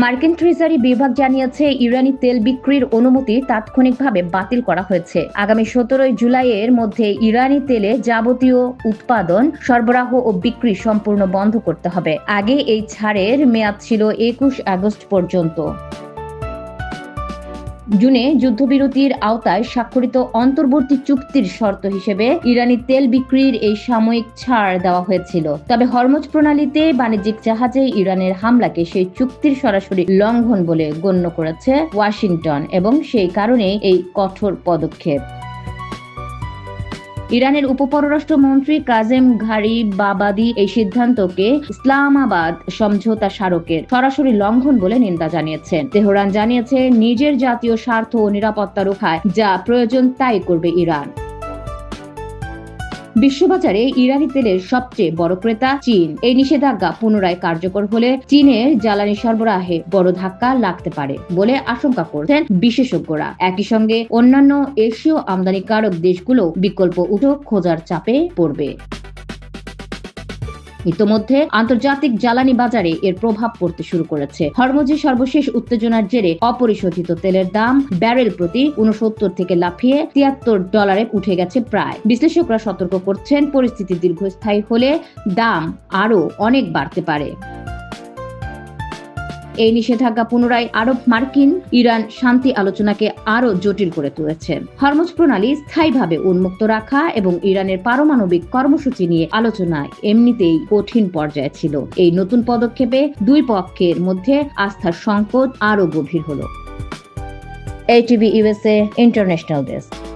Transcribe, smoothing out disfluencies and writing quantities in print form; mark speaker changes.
Speaker 1: মার্কিন ট্রেজারি বিভাগ জানিয়েছে ইরানি তেল বিক্রির অনুমতি তাৎক্ষণিকভাবে বাতিল করা হয়েছে। আগামী 17 জুলাইয়ের মধ্যে ইরানি তেলে যাবতীয় উৎপাদন, সরবরাহ ও বিক্রি সম্পূর্ণ বন্ধ করতে হবে। আগে এই ছাড়ের মেয়াদ ছিল 21 আগস্ট পর্যন্ত। জুনে যুদ্ধবিরতির আওতায় স্বাক্ষরিত অন্তর্বর্তী চুক্তির শর্ত হিসেবে ইরানি তেল বিক্রির এই সাময়িক ছাড় দেওয়া হয়েছিল। তবে হরমুজ প্রণালীতে বাণিজ্যিক জাহাজে ইরানের হামলাকে সেই চুক্তির সরাসরি লঙ্ঘন বলে গণ্য করেছে ওয়াশিংটন এবং সেই কারণে এই কঠোর পদক্ষেপ। ইরানের উপপররাষ্ট্রমন্ত্রী কাজেম গারিবাবাদি এই সিদ্ধান্তকে ইসলামাবাদ সমঝোতা স্মারকের সরাসরি লঙ্ঘন বলে নিন্দা জানিয়েছেন। তেহরান জানিয়েছে নিজের জাতীয় স্বার্থ ও নিরাপত্তা রক্ষায় যা প্রয়োজন তাই করবে ইরান। বিশ্ববাজারে ইরানি তেলের সবচেয়ে বড় ক্রেতা চীন। এই নিষেধাজ্ঞা পুনরায় কার্যকর হলে চীনের জ্বালানি সরবরাহে বড় ধাক্কা লাগতে পারে বলে আশঙ্কা করছেন বিশেষজ্ঞরা। একই সঙ্গে অন্যান্য এশীয় আমদানিকারক দেশগুলো বিকল্প উৎস খোঁজার চাপে পড়বে। ইতোমধ্যে আন্তর্জাতিক জ্বালানি বাজারে এর প্রভাব পড়তে শুরু করেছে। হরমুজের সর্বশেষ উত্তেজনার জেরে অপরিশোধিত তেলের দাম ব্যারেল প্রতি 69 থেকে লাফিয়ে $73 উঠে গেছে প্রায়। বিশ্লেষকরা সতর্ক করছেন, পরিস্থিতি দীর্ঘস্থায়ী হলে দাম আরও অনেক বাড়তে পারে। এই নিষেধাজ্ঞা পুনরায় আরব মার্কিন ইরান শান্তি আলোচনাকে আরো জটিল করে তুলেছে। হরমুজ প্রণালী স্থায়ীভাবে উন্মুক্ত রাখা এবং ইরানের পারমাণবিক কর্মসূচি নিয়ে আলোচনা এমনিতেই কঠিন পর্যায়ে ছিল। এই নতুন পদক্ষেপে দুই পক্ষের মধ্যে আস্থার সংকট আরো গভীর হলো। ATV USA international desk.